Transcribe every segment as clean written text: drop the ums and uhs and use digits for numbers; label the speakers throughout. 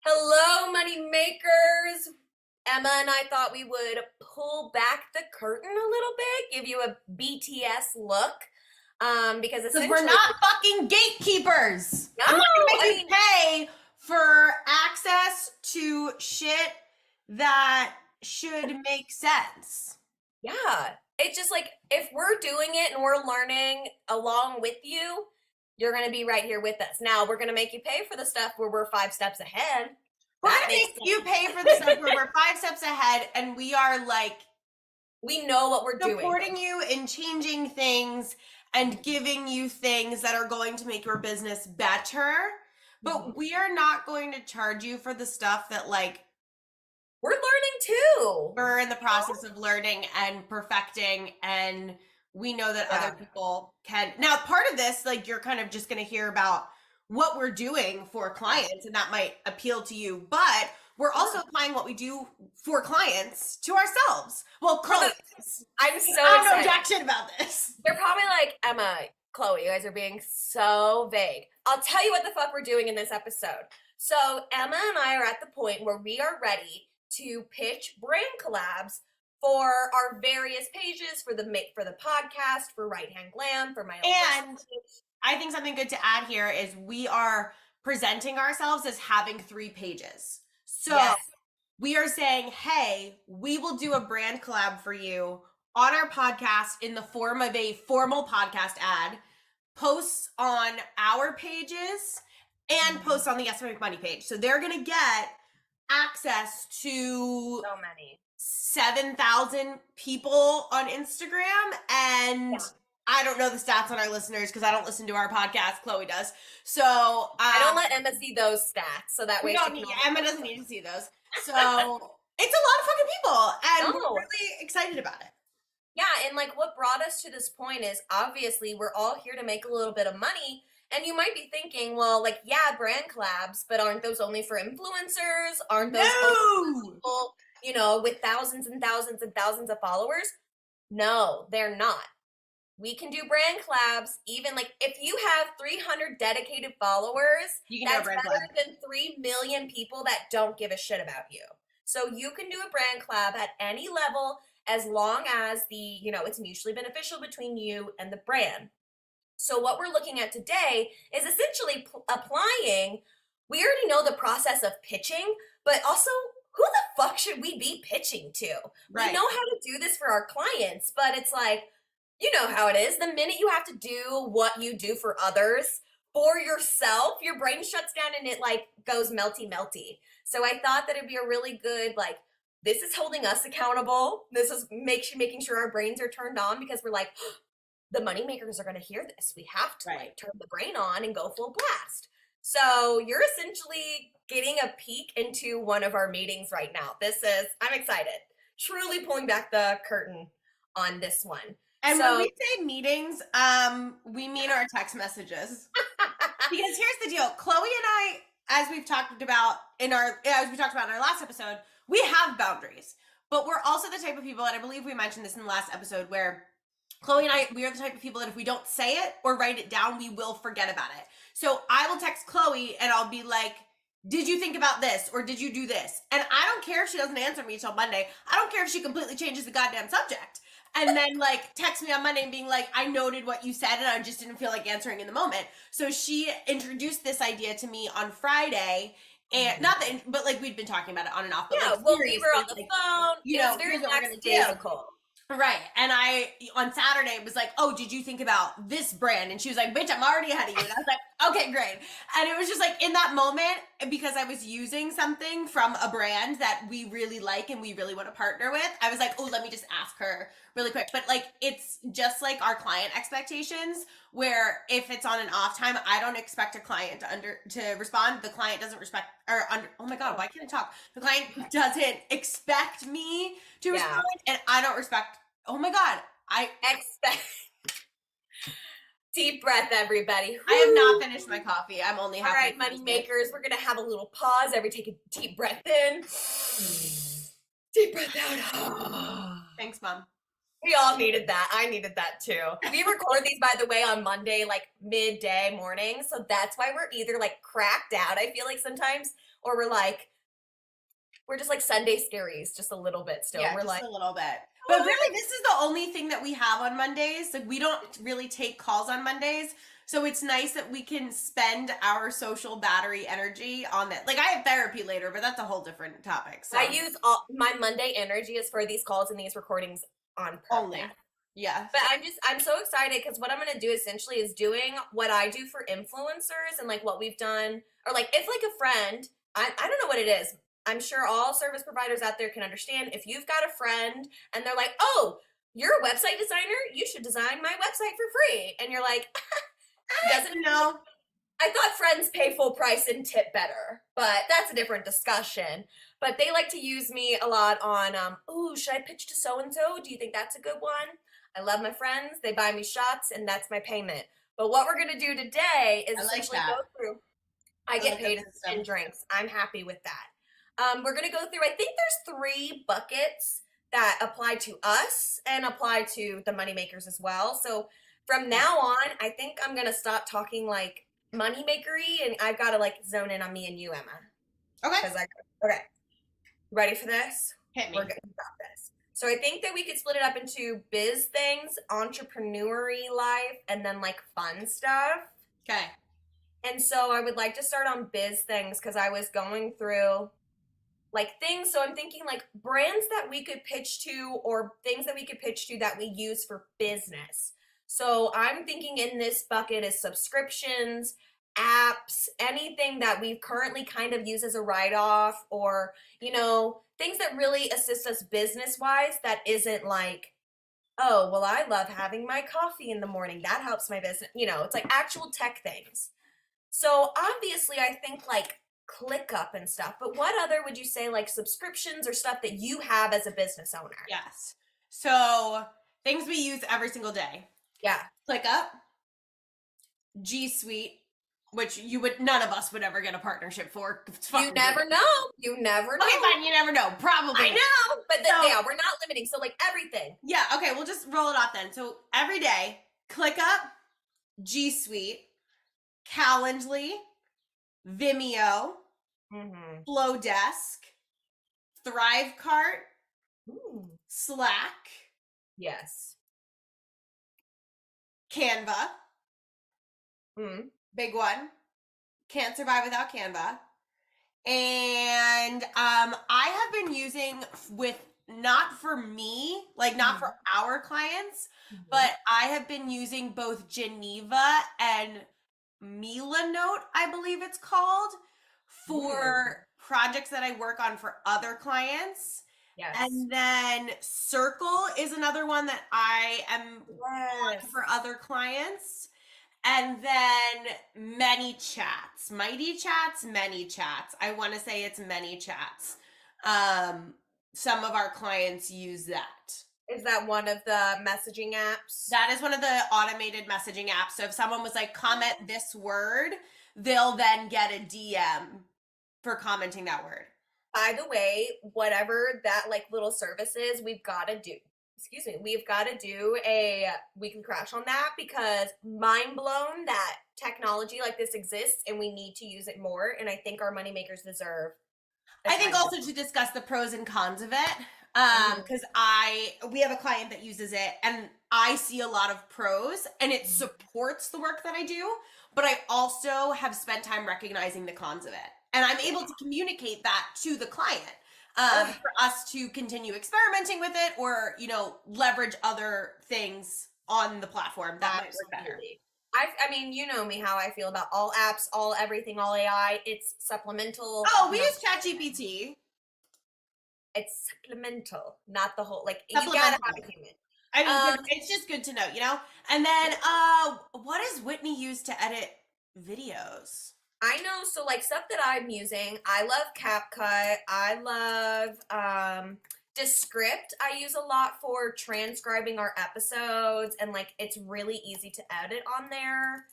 Speaker 1: Hello, money makers. Emma and I thought we would pull back the curtain a little bit, give you a BTS look, because
Speaker 2: Because
Speaker 1: essentially
Speaker 2: we're not fucking gatekeepers.
Speaker 1: No,
Speaker 2: I'm not gonna
Speaker 1: I
Speaker 2: make
Speaker 1: mean-
Speaker 2: you pay for access to shit that should make sense.
Speaker 1: yeah, it's just like if we're doing it and we're learning along with you, you're gonna be right here with us. Now we're gonna make you pay for the stuff where we're 5 steps ahead.
Speaker 2: We're
Speaker 1: That
Speaker 2: gonna
Speaker 1: makes
Speaker 2: make you pay for the stuff where we're 5 steps ahead, and we are like
Speaker 1: We know what we're doing.
Speaker 2: supporting you in changing things and giving you things that are going to make your business better. But we are not going to charge you for the stuff that like
Speaker 1: We're learning too.
Speaker 2: we're in the process of learning and perfecting, and we know that
Speaker 1: Yeah.
Speaker 2: other people can. Now, part of this, like, you're kind of just going to hear about what we're doing for clients, and that might appeal to you, but we're also applying what we do for clients to ourselves. Well, clients.
Speaker 1: I'm so
Speaker 2: I have no
Speaker 1: excited.
Speaker 2: jack shit about this.
Speaker 1: They're probably like, Emma, Chloe, you guys are being so vague. I'll tell you what the fuck we're doing in this episode. So Emma and I are at the point where we are ready to pitch brand collabs for our various pages, for the podcast, for Right Hand Glam, for my own
Speaker 2: And I think something good to add here is we are presenting ourselves as having 3 pages. So
Speaker 1: Yes.
Speaker 2: we are saying, hey, we will do a brand collab for you on our podcast in the form of a formal podcast ad, posts on our pages, and posts on the Yes Make Money page. So they're going to get access to
Speaker 1: so many
Speaker 2: 7,000 people on Instagram, and
Speaker 1: Yeah.
Speaker 2: I don't know the stats on our listeners because I don't listen to our podcast. Chloe does. So
Speaker 1: I don't let Emma see those stats, so that way
Speaker 2: we
Speaker 1: she
Speaker 2: don't
Speaker 1: can
Speaker 2: need, Emma doesn't need to see those. So it's a lot of fucking people, and
Speaker 1: No.
Speaker 2: we're really excited about it.
Speaker 1: Yeah, and like what brought us to this point is obviously we're all here to make a little bit of money. And you might be thinking, well, like, yeah, brand collabs, but aren't those only for influencers? Aren't those only for people, you know, with thousands and thousands and thousands of followers? No, they're not. We can do brand collabs, even like if you have 300 dedicated followers,
Speaker 2: You can do a
Speaker 1: that's
Speaker 2: brand
Speaker 1: better
Speaker 2: collab.
Speaker 1: than 3 million people that don't give a shit about you. So you can do a brand collab at any level as long as it's mutually beneficial between you and the brand. So what we're looking at today is essentially applying, we already know the process of pitching, but also who the fuck should we be pitching to?
Speaker 2: Right.
Speaker 1: We know how to do this for our clients, but it's like, you know how it is. The minute you have to do what you do for others, for yourself, your brain shuts down and it like goes melty. So I thought that it'd be a really good, like, this is holding us accountable. This is making sure our brains are turned on because we're like, the money makers are going to hear this. We have to like turn the brain on and go full blast. So you're essentially getting a peek into one of our meetings right now. I'm excited. Truly pulling back the curtain on this one.
Speaker 2: And when we say meetings, we mean our text messages. Because here's the deal. Chloe and I, as we talked about in our last episode, we have boundaries. But we're also the type of people, and I believe we mentioned this in the last episode, where Chloe and I, we are the type of people that if we don't say it or write it down, we will forget about it. So I will text Chloe and I'll be like, did you think about this? Or did you do this? And I don't care if she doesn't answer me till Monday. I don't care if she completely changes the goddamn subject. And then like text me on Monday and being like, I noted what you said and I just didn't feel like answering in the moment. So she introduced this idea to me on Friday. And not that, but like we'd been talking about it on and off. But
Speaker 1: yeah,
Speaker 2: like,
Speaker 1: well, we were on the phone.
Speaker 2: You
Speaker 1: it
Speaker 2: know,
Speaker 1: was very
Speaker 2: here's what we're gonna do.
Speaker 1: lackadaisical.
Speaker 2: Right. And I, on Saturday, was like, oh, did you think about this brand? And she was like, bitch, I'm already ahead of you. And I was like, okay, great. And it was just like in that moment, because I was using something from a brand that we really like and we really want to partner with, I was like, oh, let me just ask her really quick. But like, it's just like our client expectations, where if it's on an off time, I don't expect a client to respond. The client doesn't oh my God, why can't I talk? The client doesn't expect me to respond, and I don't respect, oh my God, I expect.
Speaker 1: Deep breath, everybody. Woo.
Speaker 2: I have not finished my coffee. I'm only halfway.
Speaker 1: All right, money makers, we're going to have a little pause. Take a deep breath in. Deep breath out.
Speaker 2: Thanks, Mom.
Speaker 1: We all needed that. I needed that too. We record these, by the way, on Monday, like midday morning. So that's why we're either like cracked out, I feel like sometimes, or we're just like Sunday scaries, just a little bit still.
Speaker 2: Yeah,
Speaker 1: We're
Speaker 2: just
Speaker 1: like,
Speaker 2: a little bit. But
Speaker 1: oh,
Speaker 2: really, this is the only thing that we have on Mondays. Like, we don't really take calls on Mondays. So it's nice that we can spend our social battery energy on that. Like, I have therapy later, but that's a whole different topic. So
Speaker 1: I use all my Monday energy is for these calls and these recordings on
Speaker 2: only.
Speaker 1: purpose.
Speaker 2: Yeah.
Speaker 1: But I'm so excited because what I'm gonna do essentially is doing what I do for influencers and like what we've done, or like if like a friend, I don't know what it is. I'm sure all service providers out there can understand if you've got a friend and they're like, oh, you're a website designer, you should design my website for free. And you're like, doesn't
Speaker 2: No.
Speaker 1: I thought friends pay full price and tip better, but that's a different discussion. But they like to use me a lot on, oh, should I pitch to so and so? Do you think that's a good one? I love my friends. They buy me shots, and that's my payment. But what we're gonna do today is
Speaker 2: I like
Speaker 1: essentially
Speaker 2: that.
Speaker 1: go through. I
Speaker 2: I
Speaker 1: get
Speaker 2: like
Speaker 1: paid
Speaker 2: that
Speaker 1: in
Speaker 2: system.
Speaker 1: drinks. I'm happy with that. We're gonna go through. I think there's 3 buckets that apply to us and apply to the moneymakers as well. So from now on, I think I'm gonna stop talking like moneymakery, and I've got to like zone in on me and you, Emma.
Speaker 2: Okay.
Speaker 1: Because okay, ready for this?
Speaker 2: Hit me.
Speaker 1: We're gonna got this. So I think that we could split it up into biz things, entrepreneury life, and then like fun stuff.
Speaker 2: Okay.
Speaker 1: And so I would like to start on biz things because I was going through like things. So I'm thinking like brands that we could pitch to or things that we could pitch to that we use for business. So I'm thinking in this bucket is subscriptions, apps, anything that we currently kind of use as a write-off, or, things that really assist us business wise that isn't like, oh, well, I love having my coffee in the morning. That helps my business. It's like actual tech things. So obviously, I think like ClickUp and stuff, but what other would you say like subscriptions or stuff that you have as a business owner?
Speaker 2: Yes. So things we use every single day.
Speaker 1: Yeah.
Speaker 2: ClickUp, G Suite, which none of us would ever get a partnership for.
Speaker 1: You never know. You never know.
Speaker 2: Okay, fine. You never know. Probably.
Speaker 1: I know, but
Speaker 2: So-
Speaker 1: yeah, we're not limiting. So like everything.
Speaker 2: Yeah. Okay. We'll just roll it off then. So every day, ClickUp, G Suite, Calendly, Vimeo, Flowdesk, Thrivecart,
Speaker 1: Ooh.
Speaker 2: Slack,
Speaker 1: Yes.
Speaker 2: Canva, big one. Can't survive without Canva. And I have been using with not for me, like not for our clients, but I have been using both Geneva and Milanote, I believe it's called, for projects that I work on for other clients.
Speaker 1: Yes.
Speaker 2: And then Circle is another one that I am on for other clients. And then Many Chats. Mighty Chats, Many Chats. I want to say it's Many Chats. Some of our clients use that.
Speaker 1: Is that one of the messaging apps?
Speaker 2: That is one of the automated messaging apps. So if someone was like, comment this word, they'll then get a DM for commenting that word.
Speaker 1: By the way, whatever that like little service is, we've got to do a weekly crash on that, because mind blown that technology like this exists and we need to use it more. And I think our moneymakers deserve.
Speaker 2: I think also to discuss the pros and cons of it. Because we have a client that uses it and I see a lot of pros and it supports the work that I do, but I also have spent time recognizing the cons of it. And I'm able to communicate that to the client for us to continue experimenting with it, or, leverage other things on the platform that might work better.
Speaker 1: I mean, you know me, how I feel about all apps, all everything, all AI. It's supplemental.
Speaker 2: Oh, we use ChatGPT.
Speaker 1: It's supplemental, not the whole, like, you gotta have a human.
Speaker 2: I mean, it's just good to know, And then, what does Whitney use to edit videos?
Speaker 1: I know, so like stuff that I'm using, I love CapCut. I love Descript. I use a lot for transcribing our episodes, and like it's really easy to edit on there.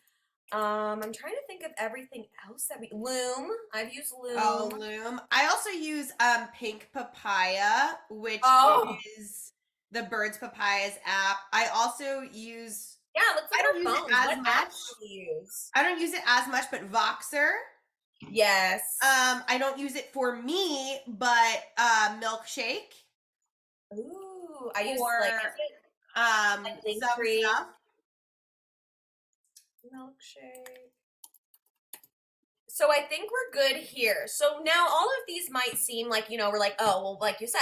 Speaker 1: I'm trying to think of everything else that Loom. I've used Loom.
Speaker 2: Oh, Loom. I also use Pink Papaya, which is the Birds Papayas app. I also use,
Speaker 1: Yeah, let's look
Speaker 2: I
Speaker 1: at
Speaker 2: don't
Speaker 1: our
Speaker 2: use it
Speaker 1: phones.
Speaker 2: as
Speaker 1: What
Speaker 2: much.
Speaker 1: apps do we use?
Speaker 2: I don't use it as much, but Voxer.
Speaker 1: Yes.
Speaker 2: I don't use it for me, but Milkshake
Speaker 1: Ooh, I use like
Speaker 2: for some
Speaker 1: Linktree,
Speaker 2: stuff.
Speaker 1: Milkshake. So I think we're good here. So now all of these might seem like, we're like, oh, well, like you said,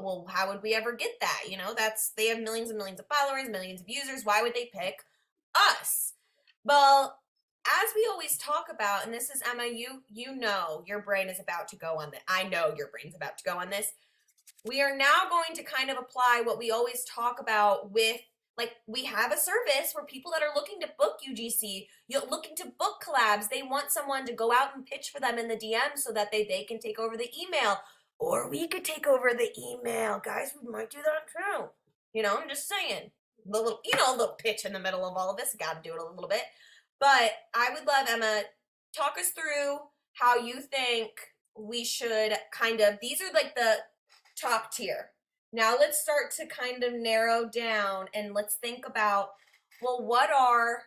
Speaker 1: well, how would we ever get that? They have millions and millions of followers, millions of users. Why would they pick us? Well, as we always talk about, and this is Emma, you know your brain is about to go on this. I know your brain's about to go on this. We are now going to kind of apply what we always talk about with, like, we have a service where people that are looking to book UGC, you're looking to book collabs, they want someone to go out and pitch for them in the DM so that they can take over the email. Or we could take over the email. Guys, we might do that too. I'm just saying. A little pitch in the middle of all of this. Got to do it a little bit. But I would love, Emma, talk us through how you think we should these are like the top tier. Now let's start to kind of narrow down and let's think about, well, what are,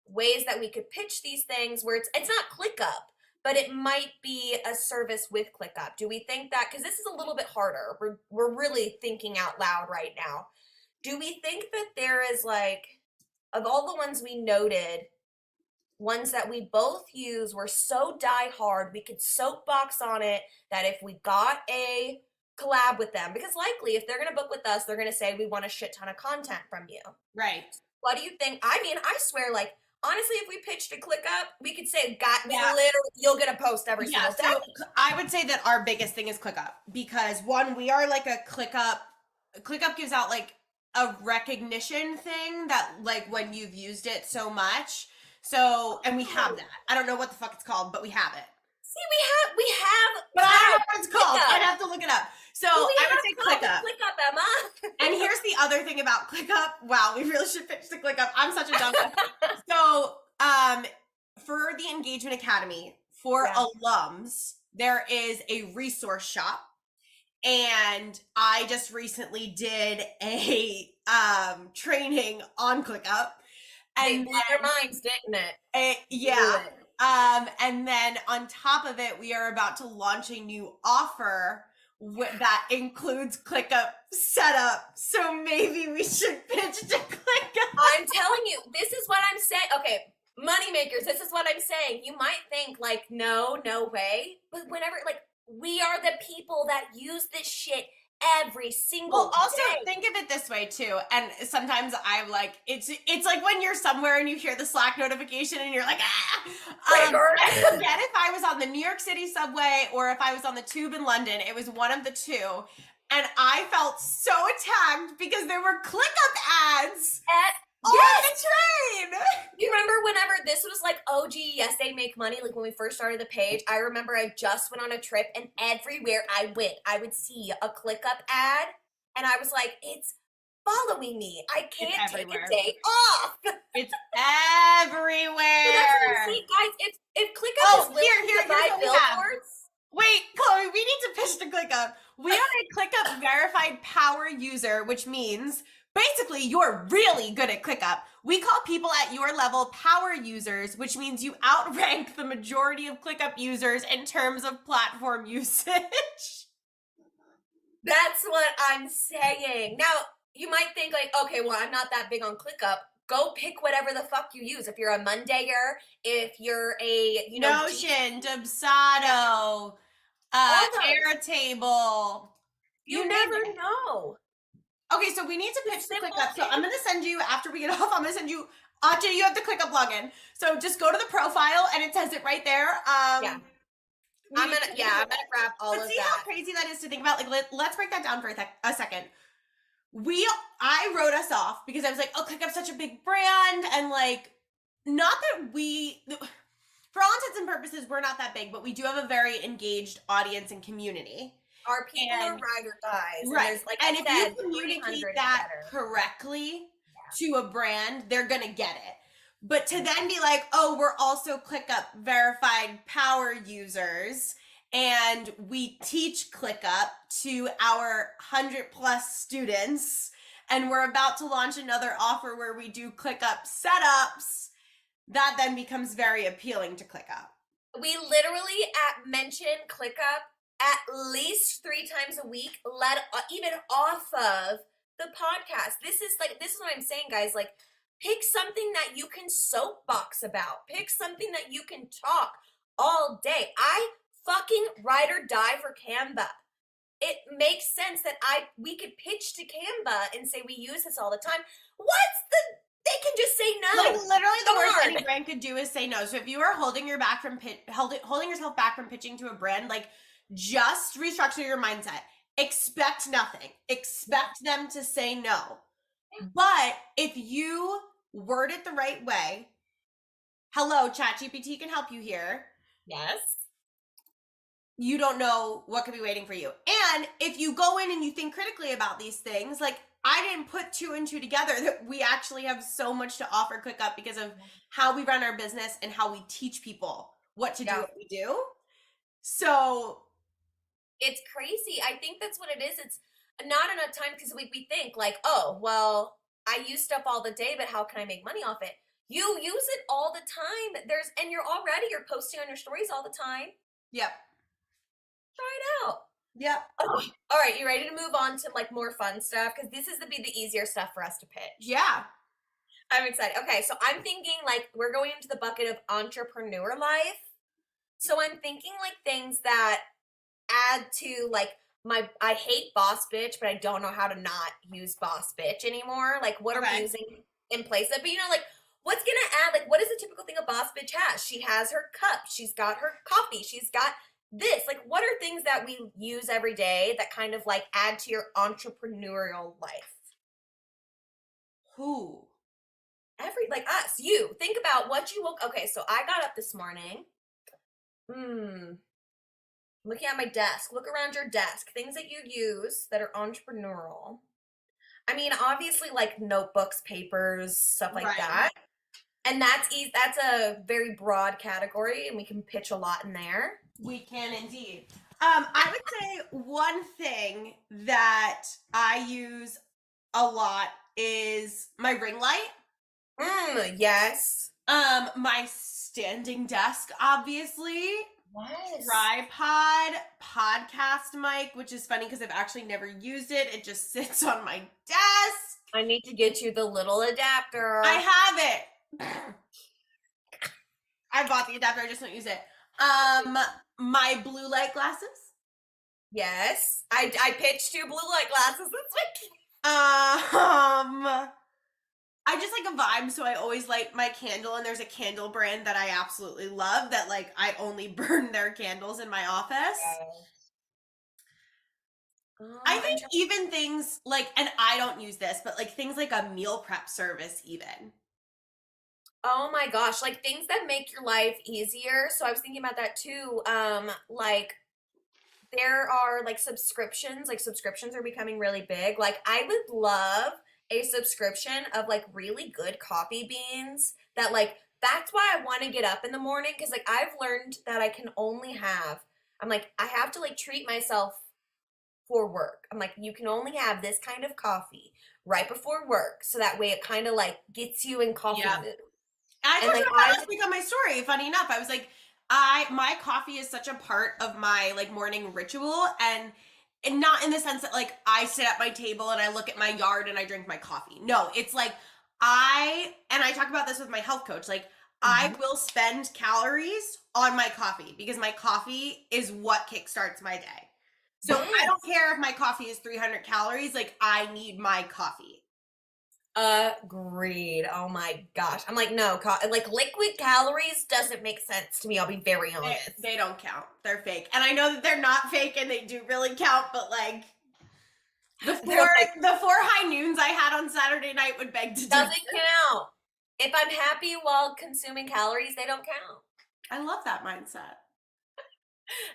Speaker 1: ways that we could pitch these things where it's not ClickUp, but it might be a service with ClickUp. Do we think that, because this is a little bit harder, we're really thinking out loud right now. Do we think that there is, like, of all the ones we noted, ones that we both use were so die hard we could soapbox on it that if we got a collab with them, because likely if they're going to book with us, they're going to say we want a shit ton of content from you.
Speaker 2: Right.
Speaker 1: What do you think? I mean, I swear, like, honestly, if we pitched a ClickUp, we could say,
Speaker 2: Yeah.
Speaker 1: literally, you'll get a post every single day.
Speaker 2: So I would say that our biggest thing is ClickUp, because one, we are like a ClickUp. ClickUp gives out like a recognition thing that, like, when you've used it so much. So, and we have that. I don't know what the fuck it's called, but we have it.
Speaker 1: See, we have,
Speaker 2: but I don't know what it's called.
Speaker 1: ClickUp.
Speaker 2: I'd have to look it up. So I would say ClickUp.
Speaker 1: ClickUp, Emma.
Speaker 2: And here's the other thing about ClickUp. Wow, we really should pitch the ClickUp. I'm such a dumb. So, for the Engagement Academy, for alums, there is a resource shop. And I just recently did a training on ClickUp. And
Speaker 1: blew their minds, didn't it?
Speaker 2: Yeah. And then on top of it, we are about to launch a new offer that includes ClickUp setup. So maybe we should pitch to ClickUp.
Speaker 1: I'm telling you, this is what I'm saying. Okay, money makers, this is what I'm saying. You might think, like, no way. But whenever, like, we are the people that use this shit every single
Speaker 2: also
Speaker 1: day.
Speaker 2: Think of it this way too, and sometimes I'm like, it's like when you're somewhere and you hear the Slack notification and you're like, I forget if I was on the New York City subway or if I was on the tube in London. It was one of the two, and I felt so attacked because there were ClickUp ads on the train.
Speaker 1: You remember whenever this was like, oh gee, yes, they make money, like when we first started the page? I remember I just went on a trip and everywhere I went, I would see a ClickUp ad and I was like, it's following me. I can't take a day off.
Speaker 2: It's everywhere.
Speaker 1: So that's what I'm saying, guys. If ClickUp is willing to buy billboards.
Speaker 2: Wait, Chloe, we need to pitch to ClickUp. We are a ClickUp verified power user, which means basically you're really good at ClickUp. We call people at your level power users, which means you outrank the majority of ClickUp users in terms of platform usage.
Speaker 1: That's what I'm saying. Now, you might think, like, okay, well, I'm not that big on ClickUp. Go pick whatever the fuck you use. If you're a Mondayer, if you're a,
Speaker 2: Notion, Dubsado, Airtable.
Speaker 1: You never know.
Speaker 2: Okay, so we need to pitch the ClickUp. So I'm going to send you, after we get off, I'm going to send you, Audrey, you have the ClickUp login. So just go to the profile and it says it right there.
Speaker 1: Yeah. I'm gonna grab all of that.
Speaker 2: But see how crazy that is to think about? Like, let's break that down for a second. I wrote us off because I was like, oh, ClickUp's such a big brand. And like, not that for all intents and purposes, we're not that big, but we do have a very engaged audience and community.
Speaker 1: Our people are ride or dies.
Speaker 2: Right. And if you communicate that correctly to a brand, they're going to get it. But to then be like, oh, we're also ClickUp verified power users, and we teach ClickUp to our 100+ students. And we're about to launch another offer where we do ClickUp setups. That then becomes very appealing to ClickUp.
Speaker 1: We literally mention ClickUp at least 3 times a week, even off of the podcast. This is what I'm saying, guys. Like, pick something that you can soapbox about. Pick something that you can talk all day. I fucking ride or die for Canva. It makes sense that we could pitch to Canva and say we use this all the time. They can just say no.
Speaker 2: Like, literally the worst any brand could do is say no. So if you are holding yourself back from pitching to a brand, like, just restructure your mindset. Expect nothing. Expect them to say no. But if you word it the right way, hello, ChatGPT can help you here.
Speaker 1: Yes.
Speaker 2: You don't know what could be waiting for you. And if you go in and you think critically about these things, like, I didn't put 2 and 2 together that we actually have so much to offer ClickUp because of how we run our business and how we teach people what to do, what we do. So
Speaker 1: it's crazy. I think that's what it is. It's not enough time because we think like, oh, well, I use stuff all the day, but how can I make money off it? You use it all the time. And you're posting on your stories all the time.
Speaker 2: Yep.
Speaker 1: Try it out.
Speaker 2: Yep.
Speaker 1: Oh, all right, you ready to move on to like more fun stuff? Because this is be the easier stuff for us to pitch.
Speaker 2: Yeah.
Speaker 1: I'm excited. Okay, so I'm thinking like we're going into the bucket of entrepreneur life. So I'm thinking like things that add to like I hate boss bitch, but I don't know how to not use boss bitch anymore. Like, what are we using in place of? But like, what's gonna add? Like, what is the typical thing a boss bitch has? She has her cup. She's got her coffee. She's got this. Like, what are things that we use every day that kind of like add to your entrepreneurial life?
Speaker 2: Who?
Speaker 1: Like us. You think about what you woke. Okay, so I got up this morning. Looking at my desk. Look around your desk. Things that you use that are entrepreneurial. I mean, obviously, like notebooks, papers, stuff like that. And that's a very broad category, and we can pitch a lot in there.
Speaker 2: We can indeed. I would say one thing that I use a lot is my ring light.
Speaker 1: Yes.
Speaker 2: My standing desk, obviously.
Speaker 1: Yes.
Speaker 2: Tripod, podcast mic, which is funny because I've actually never used it. It just sits on my desk.
Speaker 1: I need to get you the little adapter.
Speaker 2: I have it. I bought the adapter. I just don't use it. My blue light glasses.
Speaker 1: Yes. I pitched 2 blue light glasses this week.
Speaker 2: I just like a vibe, so I always light my candle, and there's a candle brand that I absolutely love that like I only burn their candles in my office. I think even things like, and I don't use this, but like things like a meal prep service even.
Speaker 1: Oh my gosh, like things that make your life easier. So I was thinking about that too. Like there are like subscriptions are becoming really big. Like I would love a subscription of like really good coffee beans that like, that's why I want to get up in the morning. Cause like I've learned that I have to like treat myself for work. I'm like, you can only have this kind of coffee right before work. So that way it kind of like gets you in coffee mood.
Speaker 2: I talked about that last week on my story. Funny enough, I was like, my coffee is such a part of my like morning ritual, and not in the sense that like I sit at my table and I look at my yard and I drink my coffee. No, it's like I talk about this with my health coach. Like I will spend calories on my coffee because my coffee is what kickstarts my day. So I don't care if my coffee is 300 calories. Like I need my coffee.
Speaker 1: Agreed. Oh my gosh. I'm like, no, like liquid calories doesn't make sense to me. I'll be very honest.
Speaker 2: They don't count. They're fake. And I know that they're not fake and they do really count, but like the 4 high noons I had on Saturday night would beg to differ.
Speaker 1: Doesn't count. If I'm happy while consuming calories, they don't count.
Speaker 2: I love that mindset.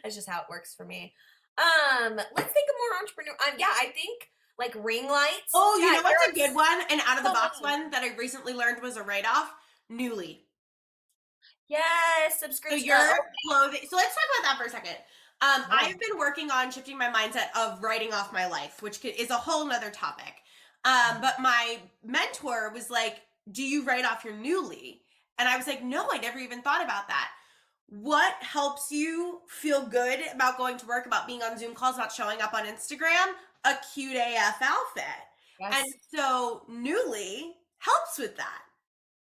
Speaker 1: That's just how it works for me. Let's think of more entrepreneur. I think like ring lights.
Speaker 2: Oh, you know what's a good one? An out of the box one that I recently learned was a write-off? Nuuly.
Speaker 1: Yes, subscription.
Speaker 2: So your clothing. So let's talk about that for a second. I have been working on shifting my mindset of writing off my life, which is a whole nother topic. But my mentor was like, do you write off your newly? And I was like, no, I never even thought about that. What helps you feel good about going to work, about being on Zoom calls, about showing up on Instagram? A cute AF outfit.
Speaker 1: Yes.
Speaker 2: And so newly helps with that.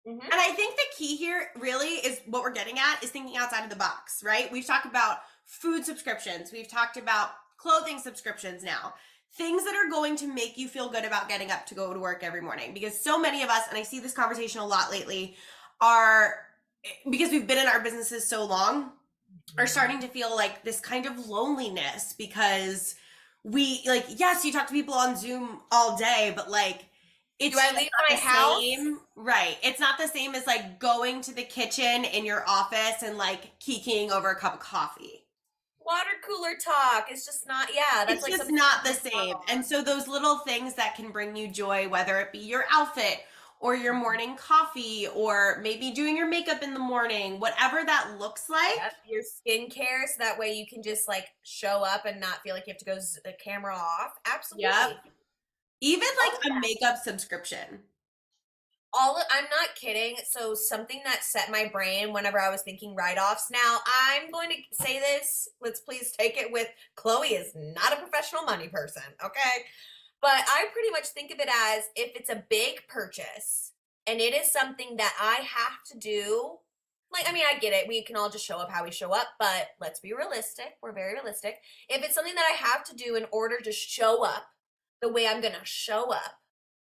Speaker 1: Mm-hmm.
Speaker 2: And I think the key here really is what we're getting at is thinking outside of the box, right? We've talked about food subscriptions. We've talked about clothing subscriptions now. Things that are going to make you feel good about getting up to go to work every morning. Because so many of us, and I see this conversation a lot lately, are, because we've been in our businesses so long, are starting to feel like this kind of loneliness because we, like, yes, you talk to people on Zoom all day, but like, it's
Speaker 1: Do I leave
Speaker 2: not
Speaker 1: my
Speaker 2: the
Speaker 1: house?
Speaker 2: same, right? It's not the same as like going to the kitchen in your office and like kikiing over a cup of coffee.
Speaker 1: Water cooler talk. It's just not, yeah, that's
Speaker 2: It's
Speaker 1: like
Speaker 2: just
Speaker 1: something
Speaker 2: not the
Speaker 1: that's
Speaker 2: same.
Speaker 1: normal.
Speaker 2: And so those little things that can bring you joy, whether it be your outfit or your morning coffee or maybe doing your makeup in the morning, whatever that looks like.
Speaker 1: Yep, your skincare, so that way you can just like show up and not feel like you have to go the camera off. Absolutely.
Speaker 2: Yep. Even
Speaker 1: All
Speaker 2: like
Speaker 1: of
Speaker 2: a
Speaker 1: that.
Speaker 2: makeup subscription.
Speaker 1: I'm not kidding. So something that set my brain whenever I was thinking write-offs. Now I'm going to say this. Let's please take it with Chloe is not a professional money person, okay? But I pretty much think of it as if it's a big purchase and it is something that I have to do. Like, I mean, I get it. We can all just show up how we show up, but let's be realistic. We're very realistic. If it's something that I have to do in order to show up the way I'm going to show up,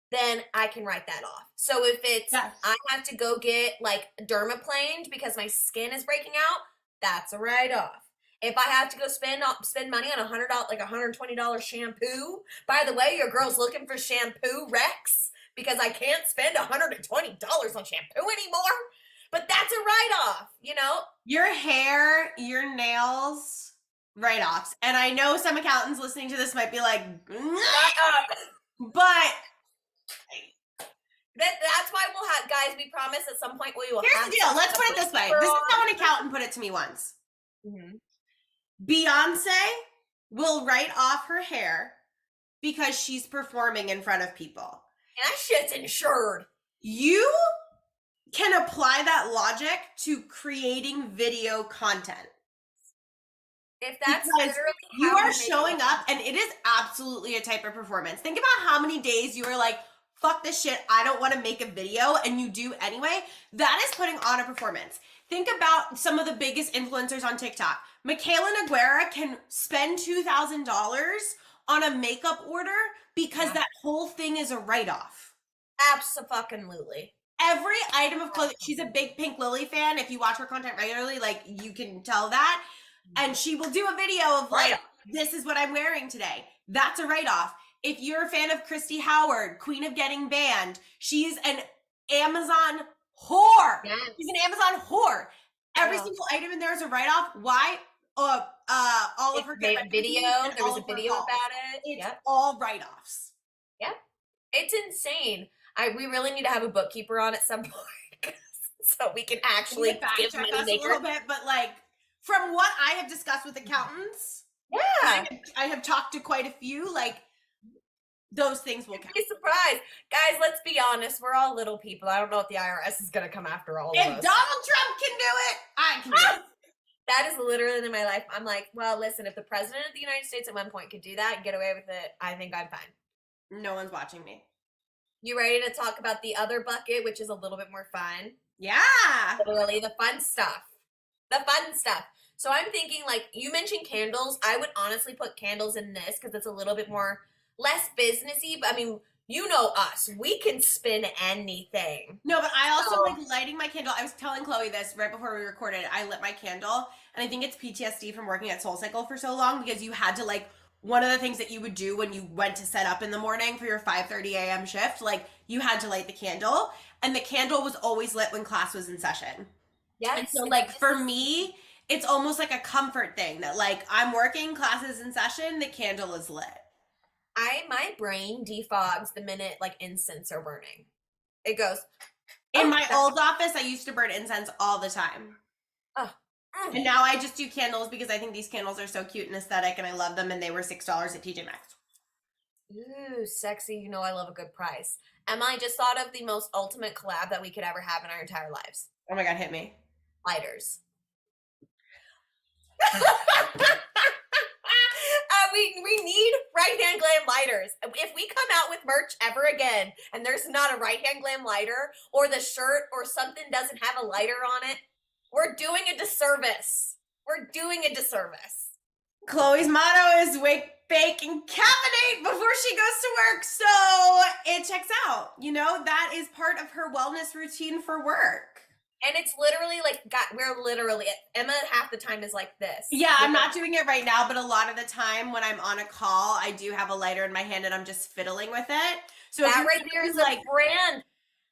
Speaker 1: then I can write that off. So if it's
Speaker 2: Yes.
Speaker 1: I have to go get like dermaplaned because my skin is breaking out, that's a write off. If I have to go spend money on $100, like $120 shampoo, by the way, your girl's looking for shampoo Rex because I can't spend $120 on shampoo anymore. But that's a write off, you know?
Speaker 2: Your hair, your nails, write-offs. And I know some accountants listening to this might be like, but
Speaker 1: That's why we'll have, guys, we promise at some point we will
Speaker 2: here's
Speaker 1: have
Speaker 2: the deal. Let's put it this way. This is how an accountant put it to me once.
Speaker 1: Mm-hmm.
Speaker 2: Beyonce will write off her hair because she's performing in front of people.
Speaker 1: And that shit's insured.
Speaker 2: You can apply that logic to creating video content.
Speaker 1: If that's
Speaker 2: Because
Speaker 1: literally
Speaker 2: you
Speaker 1: how
Speaker 2: are
Speaker 1: make
Speaker 2: showing
Speaker 1: it.
Speaker 2: up, and it is absolutely a type of performance. Think about how many days you were like, fuck this shit, I don't want to make a video, and you do anyway. That is putting on a performance. Think about some of the biggest influencers on TikTok. Michaela Naguera can spend $2,000 on a makeup order because that whole thing is a write-off.
Speaker 1: Absolutely.
Speaker 2: Every item of clothing, she's a big Pink Lily fan. If you watch her content regularly, like, you can tell that. And she will do a video of like, this is what I'm wearing today. That's a write-off. If you're a fan of Christy Howard, Queen of Getting Banned, she's an Amazon whore.
Speaker 1: Yes.
Speaker 2: She's an Amazon whore. Every
Speaker 1: Yeah.
Speaker 2: single item in there is a write-off. Why? All of her
Speaker 1: Made a video. There was a video
Speaker 2: hauls.
Speaker 1: about it.
Speaker 2: It's
Speaker 1: Yep.
Speaker 2: all write-offs.
Speaker 1: Yep. It's insane. We really need to have a bookkeeper on at some point so we can actually give money
Speaker 2: us a little bit, but like from what I have discussed with accountants,
Speaker 1: yeah,
Speaker 2: I have talked to quite a few, like those things will count.
Speaker 1: be surprised. Guys, let's be honest. We're all little people. I don't know if the IRS is going to come after all
Speaker 2: If
Speaker 1: of us.
Speaker 2: Donald Trump can do it, I can do it.
Speaker 1: That is literally in my life. I'm like, well, listen, if the president of the United States at one point could do that and get away with it, I think I'm fine.
Speaker 2: No one's watching me.
Speaker 1: You ready to talk about the other bucket, which is a little bit more fun?
Speaker 2: Yeah.
Speaker 1: Literally the fun stuff. The fun stuff. So I'm thinking, like, you mentioned candles. I would honestly put candles in this because it's a little bit more less businessy. But I mean, you know us. We can spin anything.
Speaker 2: No, but I also like lighting my candle. I was telling Chloe this right before we recorded. I lit my candle, and I think it's PTSD from working at SoulCycle for so long because you had to like, one of the things that you would do when you went to set up in the morning for your 5:30 a.m. shift, like you had to light the candle, and the candle was always lit when class was in session.
Speaker 1: Yes.
Speaker 2: And so like for me, it's almost like a comfort thing that like I'm working, classes in session, the candle is lit.
Speaker 1: My brain defogs the minute like incense are burning. It goes.
Speaker 2: In my old office, I used to burn incense all the time.
Speaker 1: Oh,
Speaker 2: And now I just do candles because I think these candles are so cute and aesthetic and I love them, and they were $6 at TJ Maxx.
Speaker 1: Ooh, sexy. You know I love a good price. Emma, I just thought of the most ultimate collab that we could ever have in our entire lives.
Speaker 2: Oh my God, hit me.
Speaker 1: Lighters. We need right hand glam lighters. If we come out with merch ever again and there's not a right hand glam lighter, or the shirt or something doesn't have a lighter on it, we're doing a disservice. We're doing a disservice.
Speaker 2: Chloe's motto is wake, bake, and caffeinate before she goes to work. So it checks out. You know, that is part of her wellness routine for work.
Speaker 1: And it's literally like, we're literally, Emma half the time is like this.
Speaker 2: Yeah, I'm not doing it right now, but a lot of the time when I'm on a call, I do have a lighter in my hand and I'm just fiddling with it. So
Speaker 1: that right there is like brand.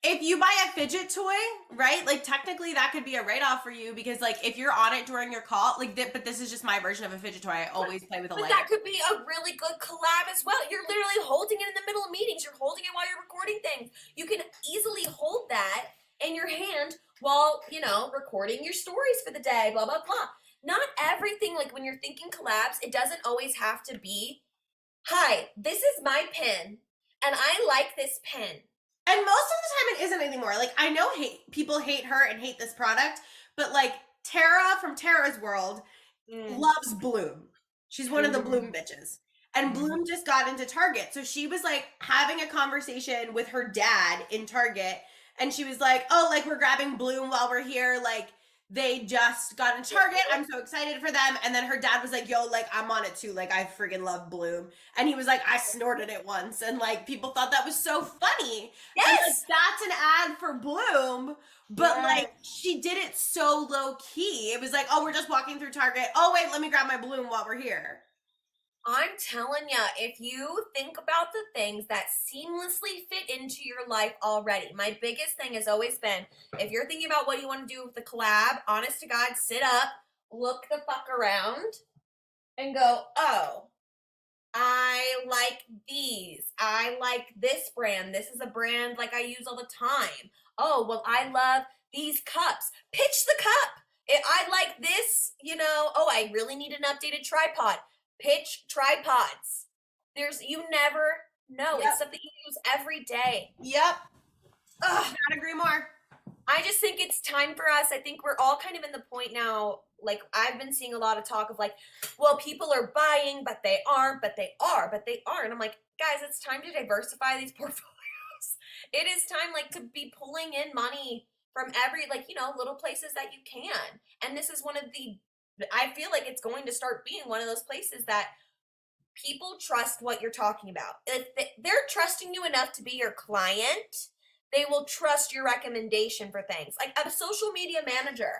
Speaker 2: If you buy a fidget toy, right? Like technically that could be a write-off for you because like if you're on it during your call, like but this is just my version of a fidget toy. I always play with a lighter.
Speaker 1: But that could be a really good collab as well. You're literally holding it in the middle of meetings. You're holding it while you're recording things. You can easily hold that in your hand while, you know, recording your stories for the day, blah, blah, blah. Not everything, like when you're thinking collabs, it doesn't always have to be, hi, this is my pen and I like this pen.
Speaker 2: And most of the time it isn't anymore. Like I know people hate her and hate this product, but like Tara from Tara's World loves Bloom. She's one of the Bloom bitches. And Bloom just got into Target. So she was like having a conversation with her dad in Target. And she was like, oh, like we're grabbing Bloom while we're here. Like they just got in Target. I'm so excited for them. And then her dad was like, yo, like I'm on it too. Like I freaking love Bloom. And he was like, I snorted it once. And like people thought that was so funny.
Speaker 1: Yes.
Speaker 2: And, like, that's an ad for Bloom. But like she did it so low key. It was like, oh, we're just walking through Target. Oh, wait, let me grab my Bloom while we're here.
Speaker 1: I'm telling you, if you think about the things that seamlessly fit into your life already, my biggest thing has always been, if you're thinking about what you want to do with the collab, honest to God, sit up, look the fuck around, and go, oh, I like these. I like this brand. This is a brand like I use all the time. Oh, well, I love these cups. Pitch the cup. I like this, you know, oh, I really need an updated tripod. Pitch tripods. You never know.
Speaker 2: Yep.
Speaker 1: It's stuff that you use every day.
Speaker 2: Yep. Ugh, can't agree more.
Speaker 1: I just think it's time for us. I think we're all kind of in the point now, like I've been seeing a lot of talk of like, well, people are buying, but they aren't, but they are, but they aren't. I'm like, guys, it's time to diversify these portfolios. It is time like to be pulling in money from every, like, you know, little places that you can. And this is one of the, I feel like it's going to start being one of those places that people trust what you're talking about. If they're trusting you enough to be your client, they will trust your recommendation for things. Like a social media manager,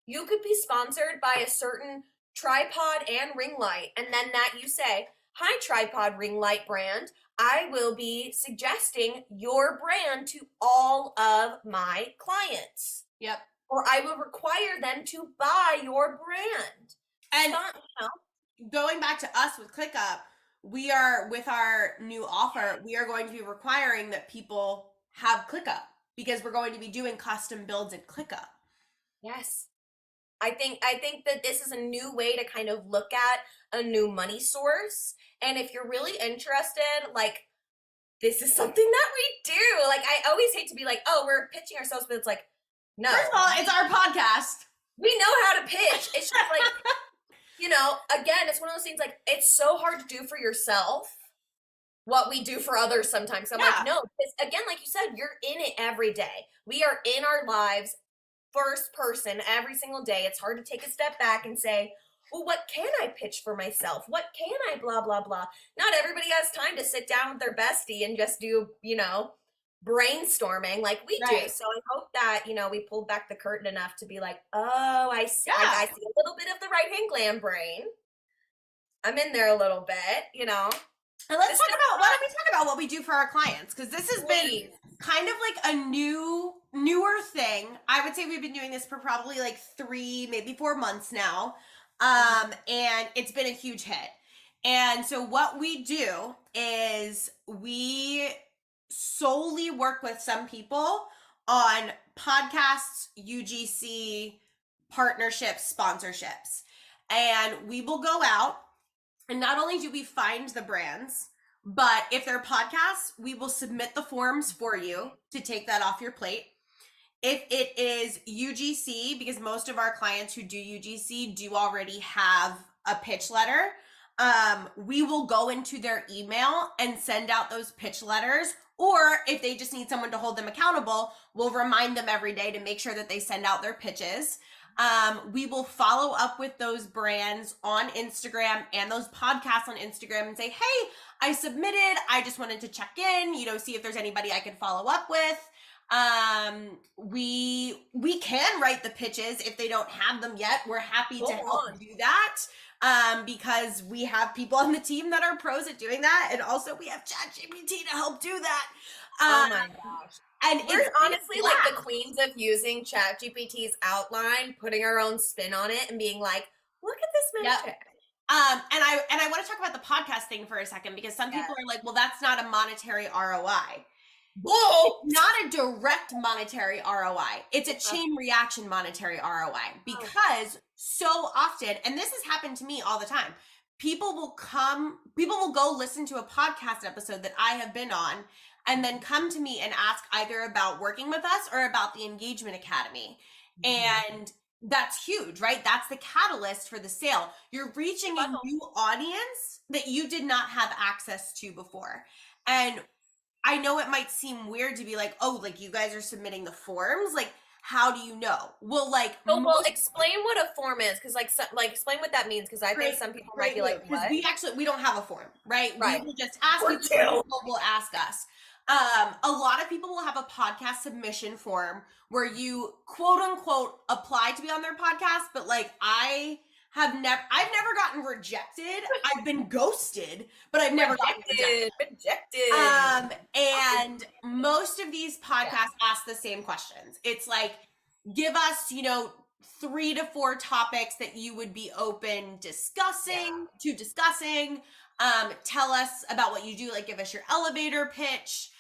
Speaker 1: you could be sponsored by a certain tripod and ring light, and then that you say, hi, tripod ring light brand, I will be suggesting your brand to all of my clients.
Speaker 2: Yep.
Speaker 1: Or I will require them to buy your brand.
Speaker 2: And
Speaker 1: you know,
Speaker 2: going back to us with ClickUp, we are, with our new offer, we are going to be requiring that people have ClickUp because we're going to be doing custom builds in ClickUp.
Speaker 1: Yes. I think that this is a new way to kind of look at a new money source. And if you're really interested, like, this is something that we do. Like, I always hate to be like, oh, we're pitching ourselves, but it's like, no.
Speaker 2: First of all, it's our podcast.
Speaker 1: We know how to pitch. It's just like, you know, again, it's one of those things like, it's so hard to do for yourself what we do for others sometimes. So I'm like, no, because again, like you said, you're in it every day. We are in our lives first person every single day. It's hard to take a step back and say, well, what can I pitch for myself? What can I blah, blah, blah. Not everybody has time to sit down with their bestie and just do, you know, brainstorming like we do. So I hope that, you know, we pulled back the curtain enough to be like, oh, I see, I see a little bit of the right hand glam brain. I'm in there a little bit, you know.
Speaker 2: And let's talk about, why don't we talk about what we do for our clients? Because this has been kind of like a newer thing. I would say we've been doing this for probably like 3, maybe 4 months now. And it's been a huge hit. And so what we do is we solely work with some people on podcasts, UGC, partnerships, sponsorships. And we will go out, and not only do we find the brands, but if they're podcasts, we will submit the forms for you to take that off your plate. If it is UGC, because most of our clients who do UGC do already have a pitch letter, we will go into their email and send out those pitch letters. Or if they just need someone to hold them accountable, we'll remind them every day to make sure that they send out their pitches. We will follow up with those brands on Instagram and those podcasts on Instagram and say, hey, I submitted. I just wanted to check in, see if there's anybody I can follow up with. We can write the pitches if they don't have them yet. We're happy to help do that. Because we have people on the team that are pros at doing that. And also we have ChatGPT to help do that.
Speaker 1: Oh my gosh.
Speaker 2: And
Speaker 1: we're honestly like the queens of using ChatGPT's outline, putting our own spin on it and being like, look at this magic.
Speaker 2: Yep. And I want to talk about the podcast thing for a second, because some people are like, well, that's not a monetary ROI.
Speaker 1: Whoa!
Speaker 2: It's not a direct monetary ROI. It's a chain reaction monetary ROI, because so often, and this has happened to me all the time, people will go listen to a podcast episode that I have been on and then come to me and ask either about working with us or about the Engagement Academy. And that's huge, right? That's the catalyst for the sale. You're reaching a new audience that you did not have access to before. And I know it might seem weird to be like, oh, like you guys are submitting the forms. Like, how do you know? Well, like,
Speaker 1: well, explain what a form is, because explain what that means, because I think some people might be like, what?
Speaker 2: We don't have a form, right?
Speaker 1: Right.
Speaker 2: We will just ask people will ask us. A lot of people will have a podcast submission form where you quote unquote apply to be on their podcast, but like I've never gotten rejected. I've been ghosted, but I've never gotten rejected. And most of these podcasts ask the same questions. It's like, give us, 3 to 4 topics that you would be open discussing. Tell us about what you do, like give us your elevator pitch.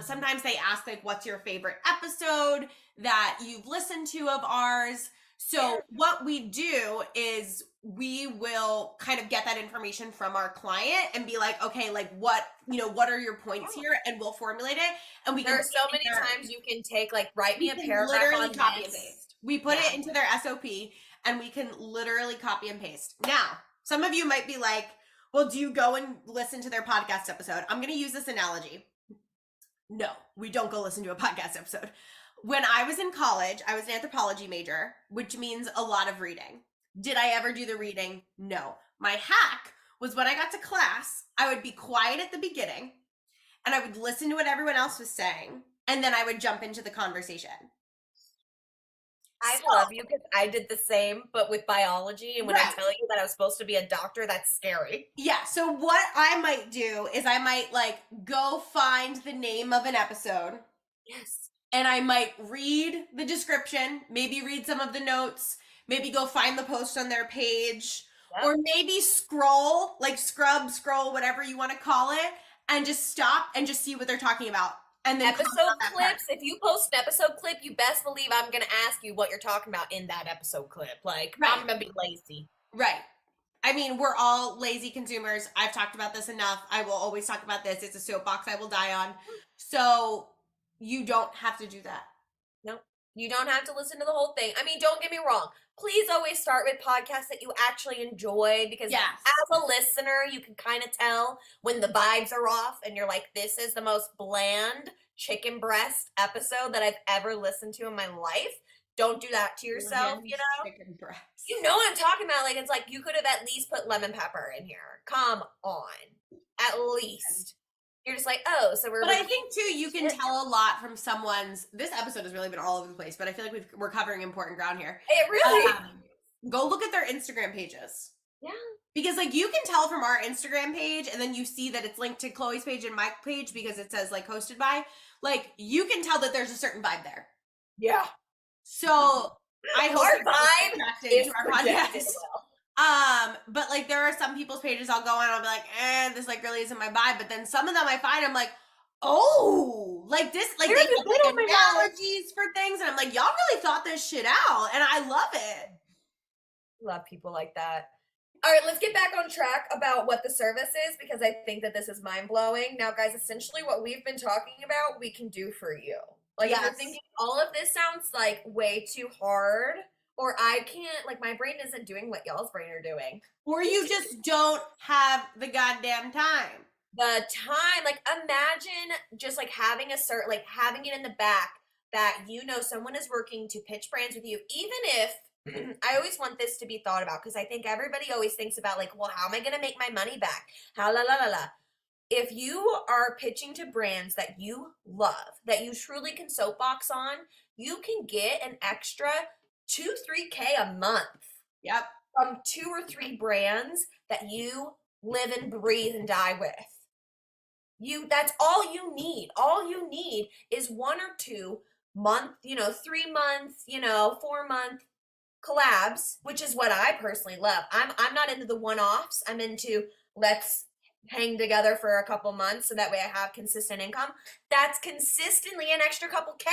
Speaker 2: Sometimes they ask like, what's your favorite episode that you've listened to of ours? So what we do is we will kind of get that information from our client and be like, okay, like what are your points here? And we'll formulate it. And there
Speaker 1: are so many times you can take, like, write me a paragraph
Speaker 2: literally
Speaker 1: on
Speaker 2: copy and paste. We put it into their SOP and we can literally copy and paste. Now, some of you might be like, well, do you go and listen to their podcast episode? I'm going to use this analogy. No, we don't go listen to a podcast episode. When I was in college, I was an anthropology major, which means a lot of reading. Did I ever do the reading? No. My hack was when I got to class, I would be quiet at the beginning and I would listen to what everyone else was saying, and then I would jump into the conversation.
Speaker 1: I love you, because I did the same, but with biology. And when I tell you that I was supposed to be a doctor, that's scary.
Speaker 2: Yeah. So what I might do is I might like go find the name of an episode.
Speaker 1: Yes.
Speaker 2: And I might read the description, maybe read some of the notes, maybe go find the post on their page, or maybe scroll, like scroll, whatever you want to call it, and just stop and just see what they're talking about. And then
Speaker 1: episode clips. If you post an episode clip, you best believe I'm going to ask you what you're talking about in that episode clip. Like, I'm going to be lazy.
Speaker 2: Right. I mean, we're all lazy consumers. I've talked about this enough. I will always talk about this. It's a soapbox I will die on. So you don't have to do that.
Speaker 1: Nope. You don't have to listen to the whole thing. I mean, don't get me wrong. Please always start with podcasts that you actually enjoy, because as a listener, you can kind of tell when the vibes are off and you're like, this is the most bland chicken breast episode that I've ever listened to in my life. Don't do that to yourself,
Speaker 2: Chicken breast.
Speaker 1: You know what I'm talking about. Like, it's like you could have at least put lemon pepper in here. Come on. At least. You're just like, oh, so we're...
Speaker 2: But I think, too, you can tell a lot from someone's... This episode has really been all over the place, but I feel like we're covering important ground here.
Speaker 1: It really...
Speaker 2: Go look at their Instagram pages.
Speaker 1: Yeah.
Speaker 2: Because, like, you can tell from our Instagram page, and then you see that it's linked to Chloe's page and my page because it says, like, hosted by. Like, you can tell that there's a certain vibe there.
Speaker 1: Yeah.
Speaker 2: So, I hope
Speaker 1: our vibe is
Speaker 2: our podcast. But like there are some people's pages I'll go on and I'll be like, this like really isn't my vibe. But then some of them I find I'm like, Oh, like this, like
Speaker 1: Where
Speaker 2: they
Speaker 1: have you
Speaker 2: have
Speaker 1: been
Speaker 2: like
Speaker 1: all my life?
Speaker 2: analogies for things, and I'm like, y'all really thought this shit out, and I love it.
Speaker 1: Love people like that. All right, let's get back on track about what the service is because I think that this is mind blowing. Now, guys, essentially what we've been talking about, we can do for you. Like, if you're
Speaker 2: Yes.
Speaker 1: thinking all of this sounds like way too hard, or I can't, like, my brain isn't doing what y'all's brain are doing.
Speaker 2: Or you just don't have the goddamn time.
Speaker 1: The time, like, imagine just like having a certain, like, having it in the back that you know someone is working to pitch brands with you, even if I always want this to be thought about because I think everybody always thinks about like, well, how am I going to make my money back? How la la la la. If you are pitching to brands that you love, that you truly can soapbox on, you can get an extra 2-3K a month
Speaker 2: Yep.
Speaker 1: from 2 or 3 brands that you live and breathe and die with. That's all you need. All you need is 1 or 2 month, 3 months, 4 month collabs, which is what I personally love. I'm not into the one-offs. I'm into let's hang together for a couple months so that way I have consistent income. That's consistently an extra couple K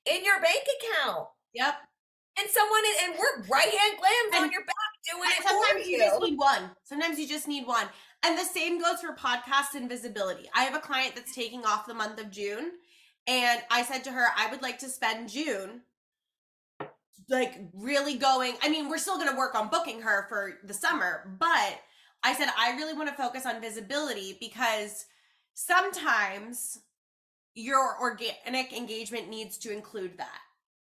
Speaker 1: in your bank account.
Speaker 2: Yep.
Speaker 1: And we're right hand glams
Speaker 2: And,
Speaker 1: on your back doing
Speaker 2: and
Speaker 1: it for
Speaker 2: sometimes you just
Speaker 1: you.
Speaker 2: need one. Sometimes you just need one. And the same goes for podcasts and visibility. I have a client that's taking off the month of June. And I said to her, I would like to spend June like really going. I mean, we're still going to work on booking her for the summer, but I said, I really want to focus on visibility because sometimes your organic engagement needs to include that.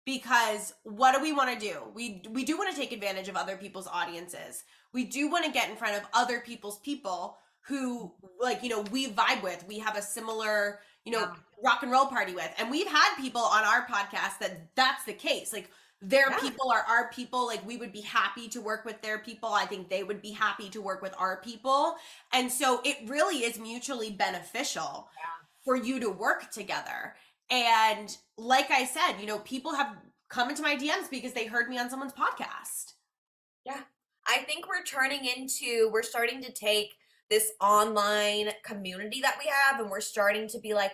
Speaker 2: Because what do we want to do? We do want to take advantage of other people's audiences. We do want to get in front of other people's people who like, we vibe with. We have a similar,
Speaker 1: Yeah.
Speaker 2: rock and roll party with. And we've had people on our podcast that's the case. Like their
Speaker 1: Yeah.
Speaker 2: people are our people. Like we would be happy to work with their people. I think they would be happy to work with our people. And so it really is mutually beneficial for you to work together. And like I said, people have come into my DMs because they heard me on someone's podcast.
Speaker 1: Yeah. I think we're starting to take this online community that we have and we're starting to be like,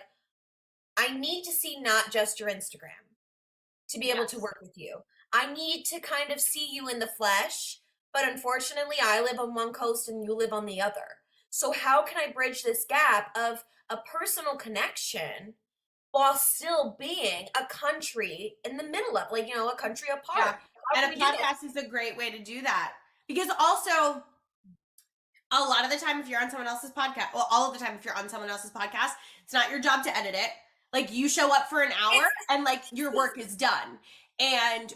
Speaker 1: I need to see not just your Instagram to be able to
Speaker 2: Yes.
Speaker 1: work with you. I need to kind of see you in the flesh, but unfortunately, I live on one coast and you live on the other. So, how can I bridge this gap of a personal connection while still being a country in the middle of, like, a country
Speaker 2: Yeah.
Speaker 1: apart? How
Speaker 2: And
Speaker 1: can
Speaker 2: a
Speaker 1: we do this?
Speaker 2: podcast is a great way to do that. Because also, a lot of the time, if you're on someone else's podcast, well, all of the time, if you're on someone else's podcast, it's not your job to edit it. Like, you show up for an hour and, like, your work is done. And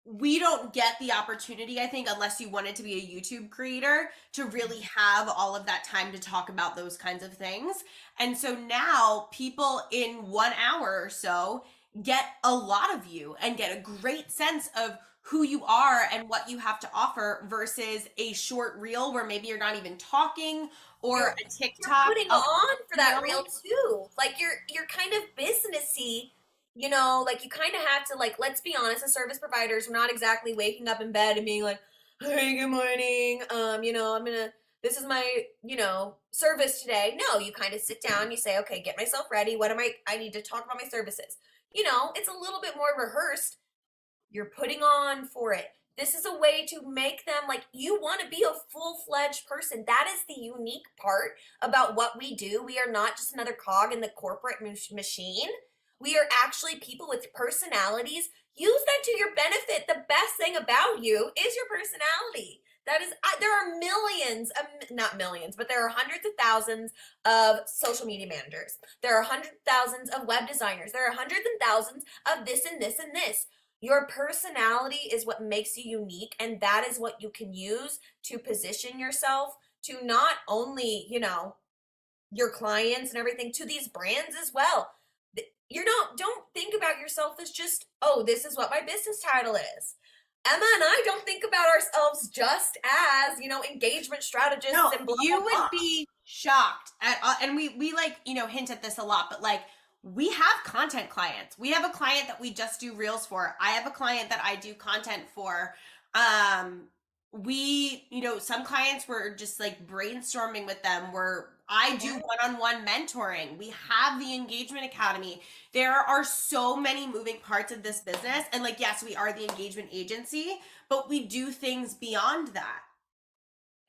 Speaker 2: we don't get the opportunity, I think, unless you wanted to be a YouTube creator, to really have all of that time to talk about those kinds of things. And so now people in 1 hour or so get a lot of you and get a great sense of who you are and what you have to offer versus a short reel where maybe you're not even talking or
Speaker 1: You're,
Speaker 2: a
Speaker 1: you're
Speaker 2: TikTok.
Speaker 1: putting on for that
Speaker 2: know?
Speaker 1: reel too. Like you're kind of businessy, like you kind of have to, like, let's be honest, as service providers, we're not exactly waking up in bed and being like, hey, good morning. This is my, service today. No, you kind of sit down, you say, okay, get myself ready. I need to talk about my services. It's a little bit more rehearsed. You're putting on for it. This is a way to make them like you want to be a full-fledged person. That is the unique part about what we do. We are not just another cog in the corporate machine. We are actually people with personalities. Use that to your benefit. The best thing about you is your personality. That is, there are millions, not millions, but there are hundreds of thousands of social media managers. There are hundreds of thousands of web designers. There are hundreds and thousands of this and this and this. Your personality is what makes you unique, and that is what you can use to position yourself to not only, your clients and everything, to these brands as well. Don't think about yourself as just, oh, this is what my business title is. Emma and I don't think about ourselves just as, engagement strategists
Speaker 2: No,
Speaker 1: and blah,
Speaker 2: you
Speaker 1: blah, blah.
Speaker 2: would be shocked at, and we like, hint at this a lot, but like, we have content clients. We have a client that we just do reels for. I have a client that I do content for. We, some clients were just like brainstorming with them. We're I do one-on-one mentoring. We have the Engagement Academy. There are so many moving parts of this business. And like, yes, we are the engagement agency, but we do things beyond that.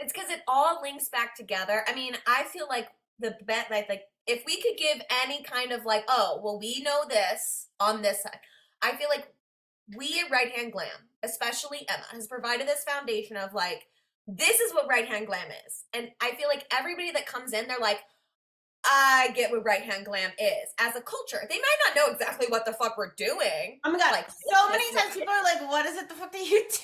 Speaker 1: It's because it all links back together. I mean, I feel like the bet, like if we could give any kind of like, oh, well, we know this on this side. I feel like we at Right Hand Glam, especially Emma, has provided this foundation of like, this is what right hand glam is. And I feel like everybody that comes in, they're like, I get what right hand glam is as a culture. They might not know exactly what the fuck we're doing.
Speaker 2: Oh my God.
Speaker 1: Like
Speaker 2: So many times people are like, what is it the fuck that you do?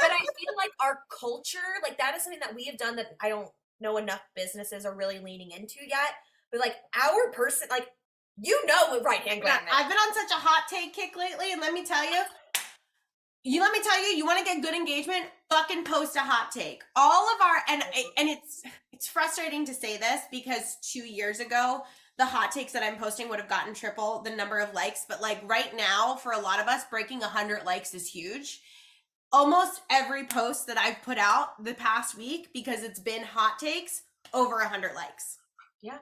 Speaker 1: but I feel like our culture, like that is something that we have done that I don't know enough businesses are really leaning into yet. But like our person, like you know what right hand glam is.
Speaker 2: I've been on such a hot take kick lately, and let me tell you, you want to get good engagement, fucking post a hot take. All of our and it's frustrating to say this because 2 years ago the hot takes that I'm posting would have gotten triple the number of likes, but like right now for a lot of us breaking 100 likes is huge. Almost every post that I've put out the past week, because it's been hot takes, over 100 likes.
Speaker 1: Yeah.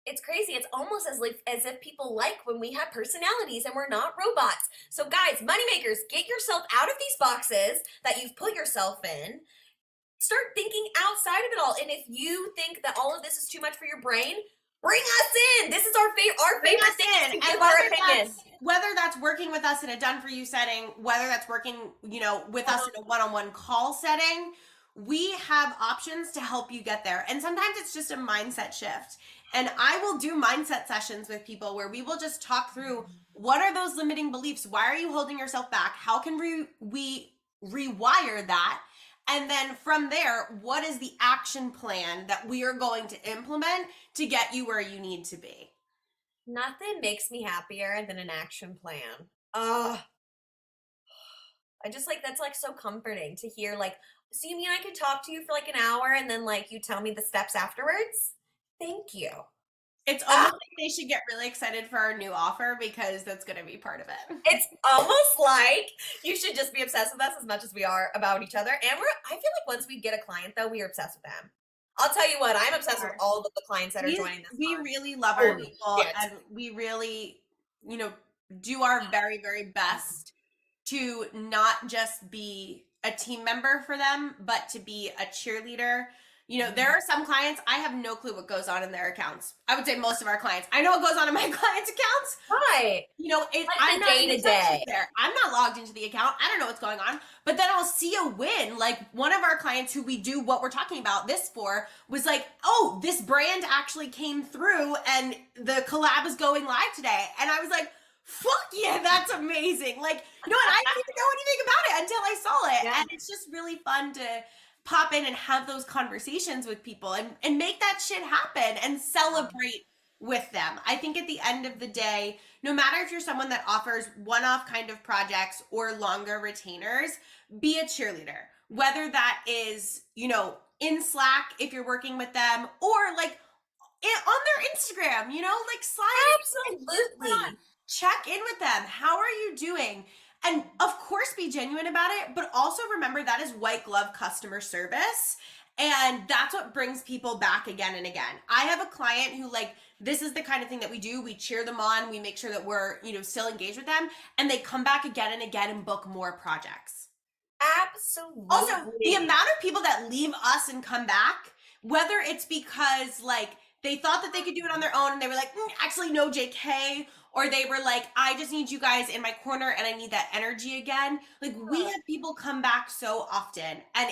Speaker 1: It's crazy. It's almost as if people like when we have personalities and we're not robots. So guys, moneymakers, get yourself out of these boxes that you've put yourself in. Start thinking outside of it all. And if you think that all of this is too much for your brain, bring us in. This is our favorite thing to give our opinion.
Speaker 2: Whether that's working with us in a done-for-you setting, whether that's working, with us in a one-on-one call setting, we have options to help you get there. And sometimes it's just a mindset shift. And I will do mindset sessions with people where we will just talk through what are those limiting beliefs? Why are you holding yourself back? How can we rewire that? And then from there, what is the action plan that we are going to implement to get you where you need to be?
Speaker 1: Nothing makes me happier than an action plan. I just like, that's like so comforting to hear like, so you mean I could talk to you for like an hour and then like you tell me the steps afterwards? Thank you.
Speaker 2: It's almost like they should get really excited for our new offer because that's going to be part of it.
Speaker 1: It's almost like you should just be obsessed with us as much as we are about each other. And I feel like once we get a client though, we are obsessed with them. I'll tell you what, I'm obsessed with all of the clients that are joining this.
Speaker 2: We really love our people and we really, do our very, very best to not just be a team member for them, but to be a cheerleader. There are some clients, I have no clue what goes on in their accounts. I would say most of our clients. I know what goes on in my clients' accounts.
Speaker 1: Right.
Speaker 2: I'm not
Speaker 1: day to day.
Speaker 2: there. I'm not logged into the account. I don't know what's going on. But then I'll see a win. Like one of our clients who we do what we're talking about this for was like, oh, this brand actually came through and the collab is going live today. And I was like, fuck yeah, that's amazing. Like, I didn't even know anything about it until I saw it. Yeah. And it's just really fun to pop in and have those conversations with people and make that shit happen and celebrate with them. I think at the end of the day, no matter if you're someone that offers one-off kind of projects or longer retainers, be a cheerleader. Whether that is, in Slack if you're working with them or like on their Instagram, like slide.
Speaker 1: Absolutely.
Speaker 2: Check in with them. How are you doing? And of course, be genuine about it, but also remember that is white glove customer service. And that's what brings people back again and again. I have a client who this is the kind of thing that we do. We cheer them on. We make sure that we're, still engaged with them. And they come back again and again and book more projects.
Speaker 1: Absolutely.
Speaker 2: Also, the amount of people that leave us and come back, whether it's because they thought that they could do it on their own and they were like, actually, no, JK. Or they were like, I just need you guys in my corner and I need that energy again. We have people come back so often. And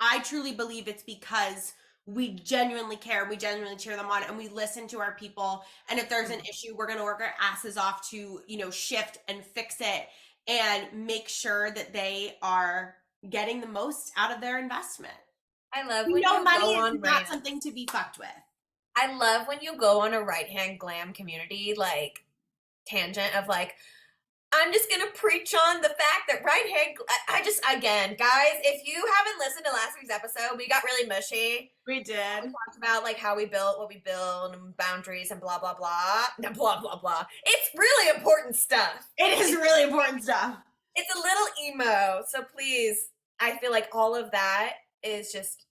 Speaker 2: I truly believe it's because we genuinely care. We genuinely cheer them on and we listen to our people. And if there's an issue, we're going to work our asses off to, shift and fix it and make sure that they are getting the most out of their investment.
Speaker 1: I love when you
Speaker 2: money
Speaker 1: go on
Speaker 2: is not something to be fucked with.
Speaker 1: I love when you go on a right hand glam community tangent of I'm just gonna preach on the fact that right hand. Again, guys, if you haven't listened to last week's episode, we got really mushy.
Speaker 2: We did.
Speaker 1: We talked about how we built what we build and boundaries and blah blah blah. No, blah blah blah. It's really important stuff.
Speaker 2: It is really important stuff.
Speaker 1: It's a little emo, so please. I feel like all of that is just.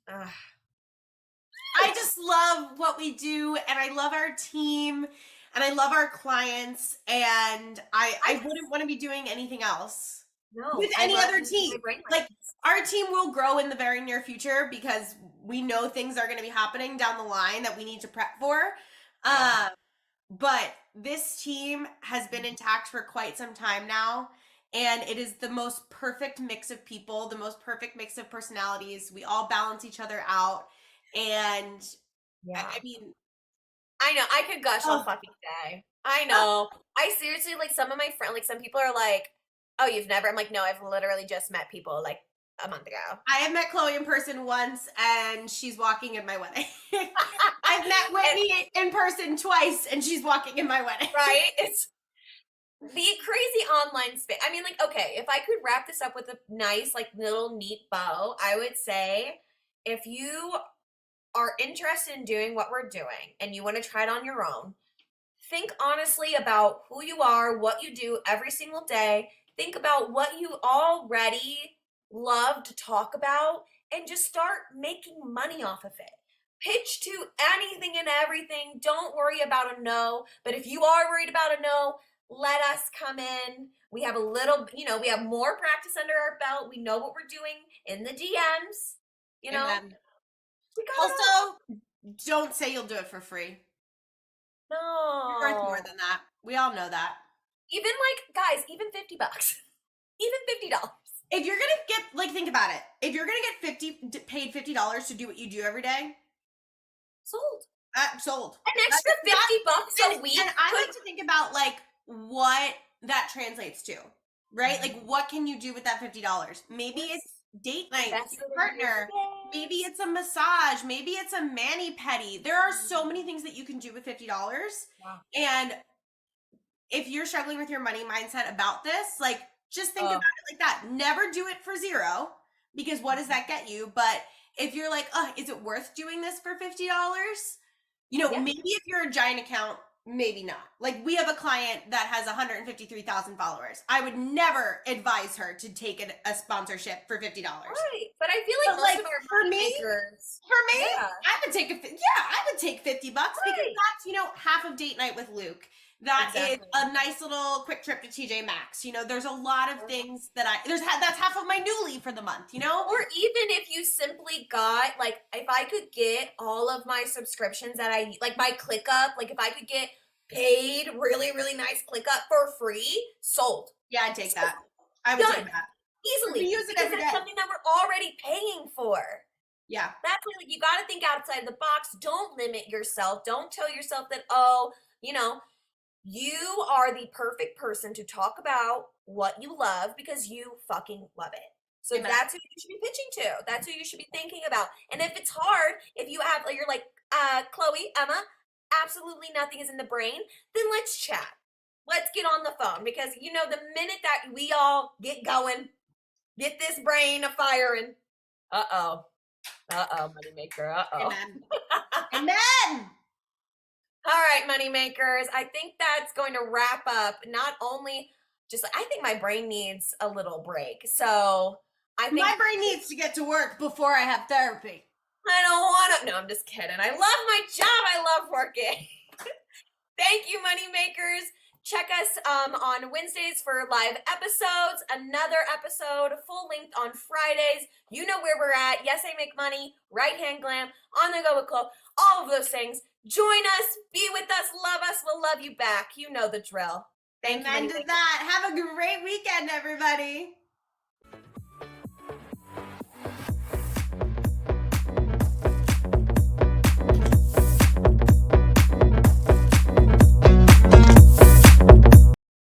Speaker 2: I just love what we do, and I love our team, and I love our clients, and I wouldn't want to be doing anything else with
Speaker 1: No, I
Speaker 2: any
Speaker 1: love
Speaker 2: other
Speaker 1: using
Speaker 2: team.
Speaker 1: my brain
Speaker 2: Like, our team will grow in the very near future because we know things are going to be happening down the line that we need to prep for.
Speaker 1: Yeah.
Speaker 2: But this team has been intact for quite some time now. And it is the most perfect mix of people, the most perfect mix of personalities. We all balance each other out. And
Speaker 1: Yeah.
Speaker 2: I mean,
Speaker 1: I know. I could gush all
Speaker 2: oh,
Speaker 1: fucking day. I know. I seriously, like, some of my friends, like, some people are like, oh, you've never? I'm like, no, I've literally just met people, like, a month ago.
Speaker 2: I have met Chloe in person once, and she's walking in my wedding. I've met
Speaker 1: And,
Speaker 2: Whitney in person twice, and she's walking in my wedding.
Speaker 1: right? It's the crazy online space. I mean, like, okay, if I could wrap this up with a nice, like, little neat bow, I would say if you are interested in doing what we're doing and you want to try it on your own, think honestly about who you are, what you do every single day. Think about what you already love to talk about and just start making money off of it. Pitch to anything and everything. Don't worry about a no. But if you are worried about a no, let us come in. We have a little, we have more practice under our belt. We know what we're doing in the DMs. You know,
Speaker 2: Amen.
Speaker 1: we got it all.
Speaker 2: Also, don't say you'll do it for free. You're worth more
Speaker 1: No.
Speaker 2: than that. We all know that.
Speaker 1: Even like, guys, even $50. Even $50.
Speaker 2: If you're gonna get, like, think about it. If you're gonna get paid $50 to do what you do every day,
Speaker 1: Sold.
Speaker 2: sold.
Speaker 1: An extra $50 a week.
Speaker 2: And I like to think about, like, what that translates to, right? Like, what can you do with that $50? Maybe it's date night with your partner. Maybe it's a massage. Maybe it's a mani-pedi. There are so many things that you can do with $50.
Speaker 1: Wow.
Speaker 2: And if you're struggling with your money mindset about this, like, just think about it like that. Never do it for zero, because what does that get you? But if you're like, oh, is it worth doing this for $50? Maybe if you're a giant account, maybe not. Like, we have a client that has 153,000 followers. I would never advise her to take a sponsorship for $50.
Speaker 1: Right. But I feel like
Speaker 2: But,
Speaker 1: most
Speaker 2: like,
Speaker 1: of our
Speaker 2: for
Speaker 1: money
Speaker 2: me,
Speaker 1: makers.
Speaker 2: I would take I would take $50 because
Speaker 1: Right.
Speaker 2: that's, half of date night with Luke. That is
Speaker 1: Exactly.
Speaker 2: a nice little quick trip to TJ Maxx. There's a lot of things that that's half of my newly for the month,
Speaker 1: Or even if you simply got, like, if I could get all of my subscriptions that like my ClickUp, like if I could get paid really, really nice ClickUp for free, sold.
Speaker 2: Yeah, I'd take that. I would
Speaker 1: Done.
Speaker 2: take that.
Speaker 1: Easily.
Speaker 2: We use it
Speaker 1: because
Speaker 2: every
Speaker 1: that's
Speaker 2: day.
Speaker 1: something that we're already paying for.
Speaker 2: Yeah.
Speaker 1: That's why, like, you got to think outside the box. Don't limit yourself. Don't tell yourself that, you are the perfect person to talk about what you love because you fucking love it. So
Speaker 2: Amen.
Speaker 1: that's who you should be pitching to. That's who you should be thinking about. And if it's hard, if you're like, Chloe, Emma, absolutely nothing is in the brain, then let's chat. Let's get on the phone because, the minute that we all get going, get this brain a firing, uh-oh, moneymaker, uh-oh.
Speaker 2: Amen. Amen.
Speaker 1: All right, money makers. I think that's going to wrap up. Not only I think my brain needs a little break. So I think
Speaker 2: my brain needs to get to work before I have therapy.
Speaker 1: I don't want to. No, I'm just kidding. I love my job. I love working. Thank you, money makers. Check us on Wednesdays for live episodes. Another episode, full length on Fridays. You know where we're at. Yes, I Make Money. Right Hand Glam. On the Go with Chloe. All of those things. Join us. Be with us. Love us. We'll love you back. You know the drill. Thank you.
Speaker 2: Amen to that. Have a great weekend, everybody.